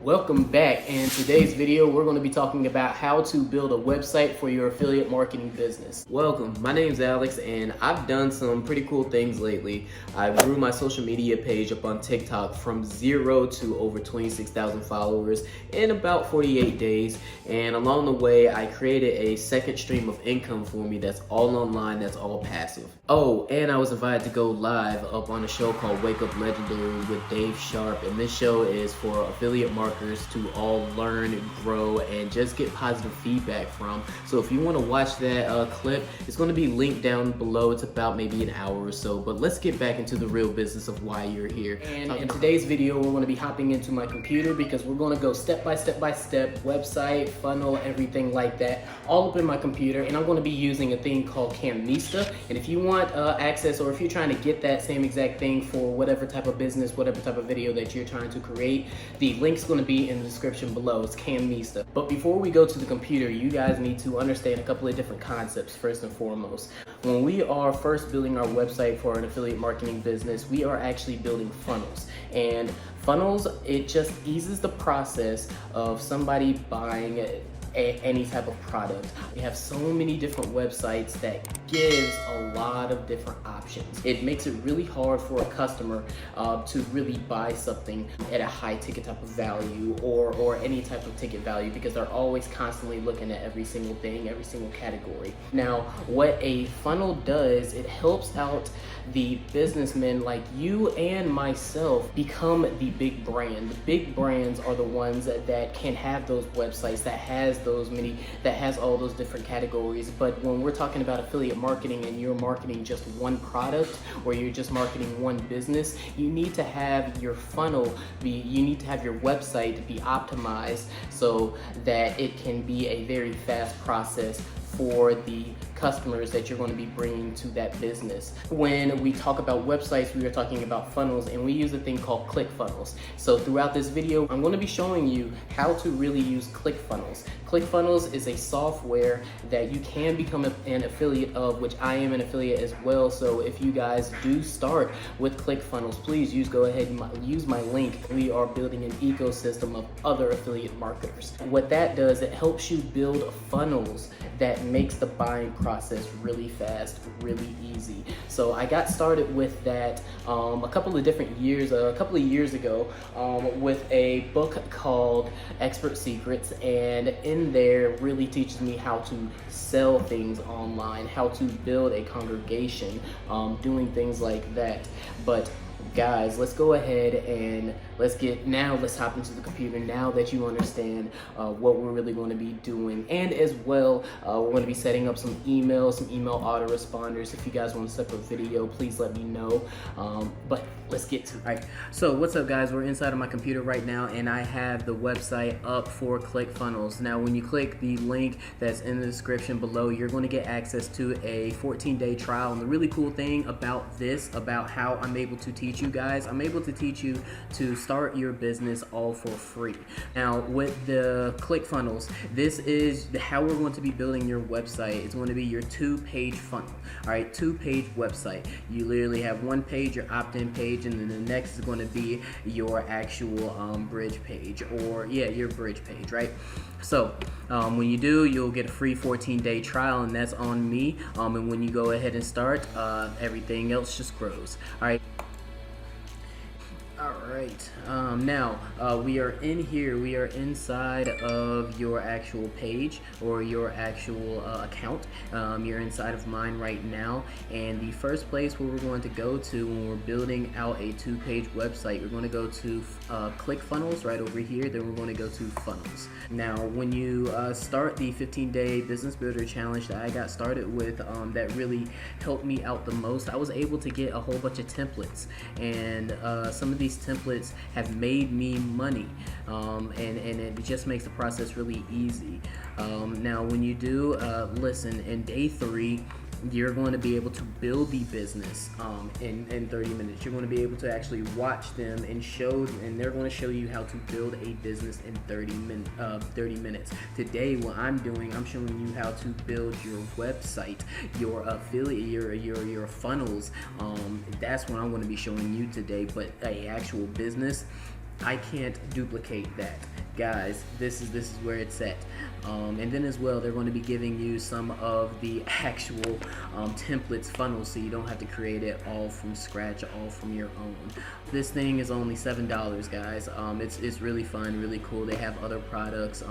Welcome back. In today's video, we're going to be talking about how to build a website for your affiliate marketing business. Welcome, my name's Alex and I've done some pretty cool things lately. I grew my social media page up on TikTok from 0 to over 26,000 followers in about 48 days. And along the way, I created a second stream of income for me that's all online, that's all passive. Oh, and I was invited to go live up on a show called Wake Up Legendary with Dave Sharp. And this show is for affiliate marketers to all learn, grow, and just get positive feedback from. So if you want to watch that clip, it's going to be linked down below. It's about maybe an hour or so, but let's get back into the real business of why you're here. And in today's video, we're going to be hopping into my computer because we're going to go step by step, website, funnel, everything like that, all up in my computer. And I'm going to be using a thing called Camista. And if you want access, or if you're trying to get that same exact thing for whatever type of business, whatever type of video that you're trying to create, the link's going to be in the description below. It's Camista. But before we go to the computer, you guys need to understand a couple of different concepts first and foremost. When we are first building our website for an affiliate marketing business, we are actually building funnels. And funnels, it just eases the process of somebody buying any type of product. We have so many different websites that gives a lot of different options. It makes it really hard for a customer to really buy something at a high ticket type of value or any type of ticket value, because they're always constantly looking at every single thing, every single category. Now, what a funnel does, it helps out the businessmen like you and myself become the big brand. The big brands are the ones that can have those websites, that has all those different categories. But when we're talking about affiliate marketing and you're marketing just one product, or you're just marketing one business, you need to have your funnel you need to have your website be optimized so that it can be a very fast process for the customers that you're going to be bringing to that business. When we talk about websites, we are talking about funnels, and we use a thing called Clickfunnels. So throughout this video, I'm going to be showing you how to really use Clickfunnels. Clickfunnels is a software that you can become an affiliate of, which I am an affiliate as well. So if you guys do start with Clickfunnels, please go ahead and use my link. We are building an ecosystem of other affiliate marketers. What that does, it helps you build funnels that makes the buying process really fast, really easy. So I got started with that a couple of years ago with a book called Expert Secrets, and in there really teaches me how to sell things online, how to build a congregation, doing things like that. But guys, let's go ahead and let's hop into the computer now that you understand what we're really going to be doing. And as well, we're going to be setting up some email autoresponders. If you guys want a separate video, please let me know. But let's get to it. All right, so what's up guys? We're inside of my computer right now and I have the website up for Clickfunnels. Now when you click the link that's in the description below, you're going to get access to a 14-day trial. And the really cool thing about how I'm able to teach you guys, I'm able to teach you to start your business all for free. Now with the Clickfunnels, this is how we're going to be building your website. It's going to be your 2-page funnel. All right, 2-page website. You literally have one page, your opt-in page, and then the next is going to be your actual bridge page, or your bridge page, right? So when you do, you'll get a free 14-day trial, and that's on me. And when you go ahead and start, everything else just grows. All right. Alright, now we are in here, we are inside of your actual page or your actual account. You're inside of mine right now, and the first place where we're going to go to when we're building out a 2-page website, we're going to go to Clickfunnels right over here, then we're going to go to Funnels. Now when you start the 15-day business builder challenge that I got started with, that really helped me out the most, I was able to get a whole bunch of templates, and some of these templates have made me money, and it just makes the process really easy. Now when you do listen, in day 3 you're going to be able to build the business in 30 minutes. You're going to be able to actually watch them and they're going to show you how to build a business in 30 minutes. Today, what I'm doing, I'm showing you how to build your website, your affiliate, your funnels. That's what I'm going to be showing you today. But a actual business, I can't duplicate that. guys, this is where it's at. And then as well, they're going to be giving you some of the actual templates, funnels, so you don't have to create it all from scratch, all from your own. This thing is only $7, guys. It's really fun, really cool. They have other products,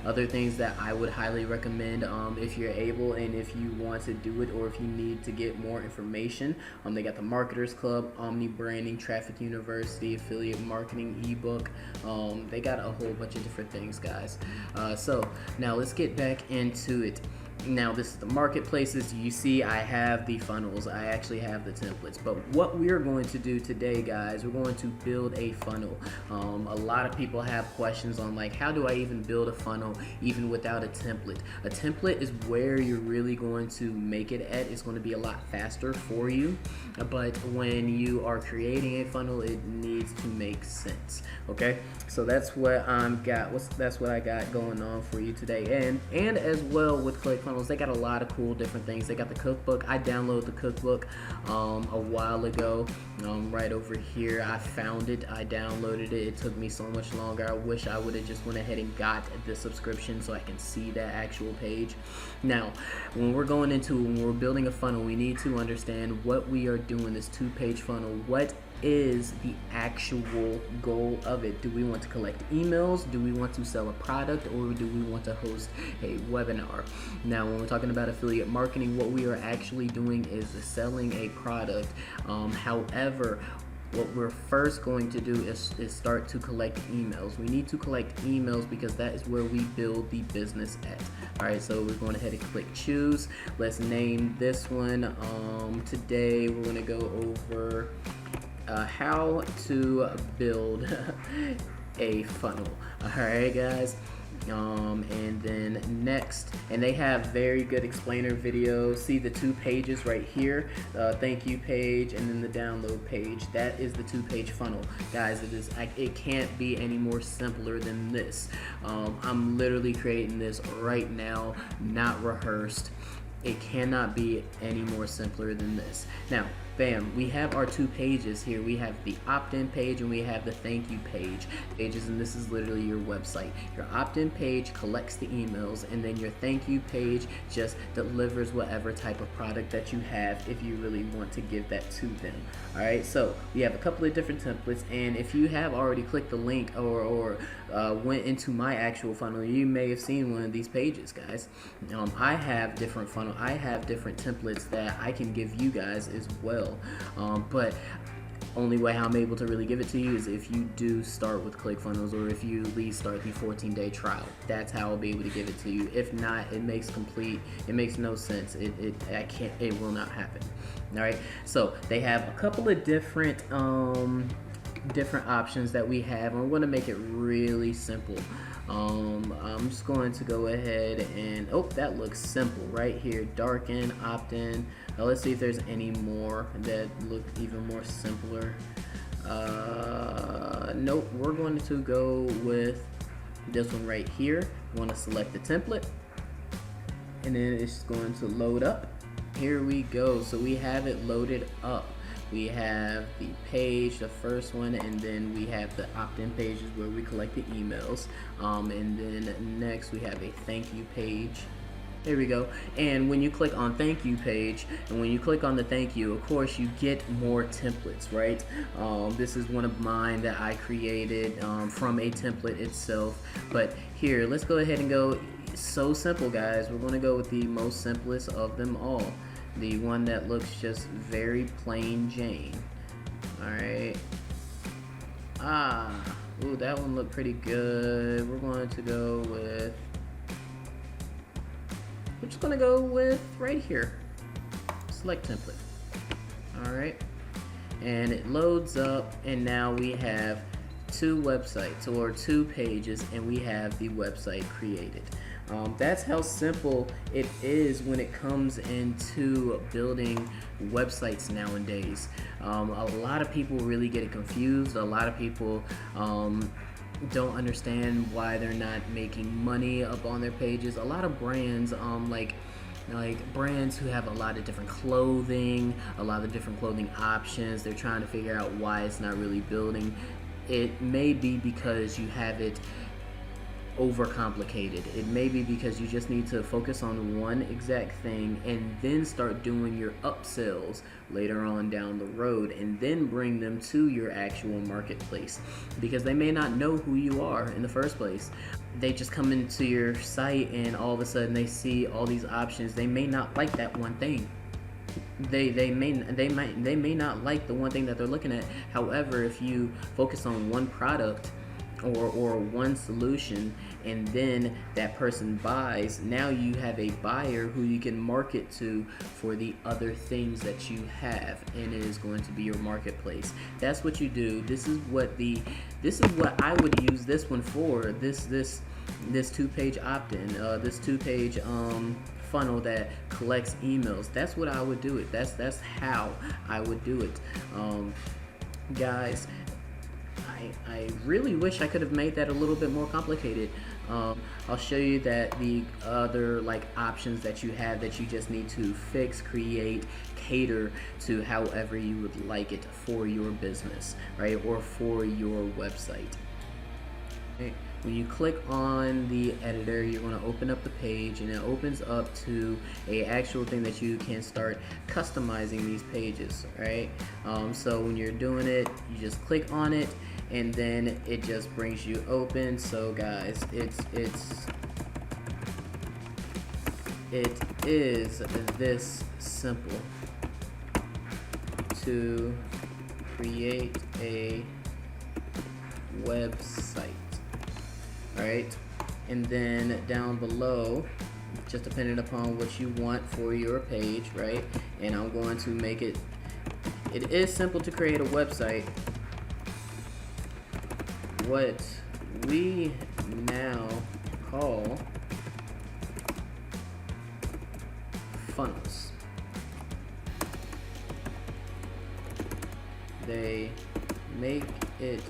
other things that I would highly recommend if you're able and if you want to do it, or if you need to get more information. They got the Marketers Club, Omni Branding, Traffic University, Affiliate Marketing ebook. They got a whole bunch of different things, guys. So now let's get back into it. Now this is the marketplaces. You see I have the funnels, I actually have the templates, but what we're going to do today, guys, we're going to build a funnel. A lot of people have questions on like, how do I even build a funnel even without a template? A template is where you're really going to make it at. It's going to be a lot faster for you, but when you are creating a funnel, it needs to make sense. Okay, so that's what that's what I got going on for you today. And as well with Clickfunnels, they got a lot of cool different things. They got the cookbook. I downloaded the cookbook a while ago. Right over here, I found it. I downloaded it. It took me so much longer. I wish I would have just went ahead and got the subscription so I can see that actual page. Now, when we're building a funnel, we need to understand what we are doing. This 2-page funnel. What is the actual goal of it? Do we want to collect emails? Do we want to sell a product? Or do we want to host a webinar? Now, when we're talking about affiliate marketing, what we are actually doing is selling a product. However, what we're first going to do is start to collect emails. We need to collect emails because that is where we build the business at. All right, so we're going ahead and click choose. Let's name this one. Today we're going to go over how to build a funnel. All right, guys. And then next, and they have very good explainer videos. See the 2 pages right here, thank you page and then the download page. That is the 2-page funnel, guys. It can't be any more simpler than this. I'm literally creating this right now, not rehearsed. It cannot be any more simpler than this. Now, bam, we have our 2 pages here. We have the opt-in page and we have the thank you pages, and this is literally your website. Your opt-in page collects the emails, and then your thank you page just delivers whatever type of product that you have if you really want to give that to them. All right, so we have a couple of different templates, and if you have already clicked the link or went into my actual funnel, you may have seen one of these pages, guys. I have different funnel. I have different templates that I can give you guys as well. But only way I'm able to really give it to you is if you do start with Clickfunnels, or if you at least start the 14-day trial. That's how I'll be able to give it to you. If not, it makes no sense. It will not happen. All right, so they have a couple of different options that we have, and we're going to make it really simple. I'm just going to go ahead and, that looks simple right here. Darken, opt-in. Now let's see if there's any more that look even more simpler. Nope, we're going to go with this one right here. You want to select the template, and then it's going to load up. Here we go. So we have it loaded up. We have the page, the first one, and then we have the opt-in pages where we collect the emails. And then next we have a thank you page. There we go. And when you click on thank you page, and when you click on the thank you, of course you get more templates, right? This is one of mine that I created from a template itself. But here, let's go ahead and go. So simple, guys. We're going to go with the most simplest of them all. The one that looks just very plain Jane. Alright. Ooh, that one looked pretty good. We're just gonna go with right here. Select template. Alright. And it loads up, and now we have 2 websites or 2 pages, and we have the website created. That's how simple it is when it comes into building websites nowadays. A lot of people really get it confused. A lot of people don't understand why they're not making money up on their pages. A lot of brands, like brands who have a lot of different clothing, a lot of different clothing options, they're trying to figure out why it's not really building. It may be because you have it overcomplicated. It may be because you just need to focus on one exact thing and then start doing your upsells later on down the road, and then bring them to your actual marketplace, because they may not know who you are in the first place. They just come into your site and all of a sudden they see all these options. They may not like that one thing. They may not like the one thing that they're looking at. However, if you focus on one product or one solution, and then that person buys, now you have a buyer who you can market to for the other things that you have, and it is going to be your marketplace. That's what you do. This is what I would use this one for. This 2-page opt-in, this 2-page funnel that collects emails. That's what I would do it. That's how I would do it, guys. I really wish I could have made that a little bit more complicated. I'll show you that the other options that you have that you just need to fix, create, cater to however you would like it for your business, right, or for your website. Okay. When you click on the editor, you're going to open up the page, and it opens up to a actual thing that you can start customizing these pages, right? So when you're doing it, you just click on it, and then it just brings you open. So guys, it is this simple to create a website. Right, and then down below, just depending upon what you want for your page, right, and I'm going to make it is simple to create a website. What we now call funnels. They make it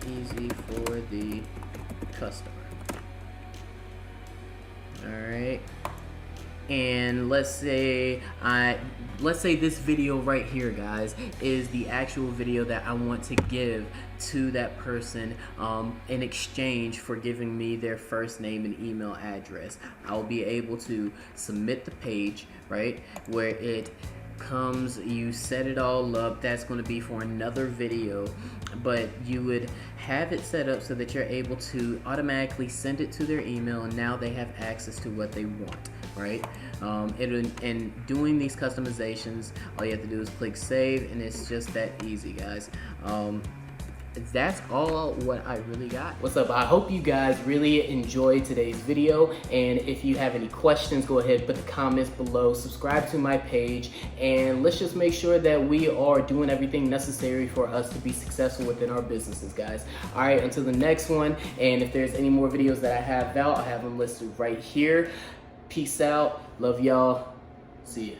easy for the customer. All right, and let's say this video right here, guys, is the actual video that I want to give to that person in exchange for giving me their first name and email address. I'll be able to submit the page, right, where it comes, you set it all up. That's going to be for another video, but you would have it set up so that you're able to automatically send it to their email, and now they have access to what they want, right? And doing these customizations, all you have to do is click save, and it's just that easy, guys. That's all what I really got. What's up? I hope you guys really enjoyed today's video, and if you have any questions, go ahead, put the comments below, subscribe to my page, and let's just make sure that we are doing everything necessary for us to be successful within our businesses, guys. All right, until the next one, and if there's any more videos that I have out, I have them listed right here. Peace out. Love y'all. See ya.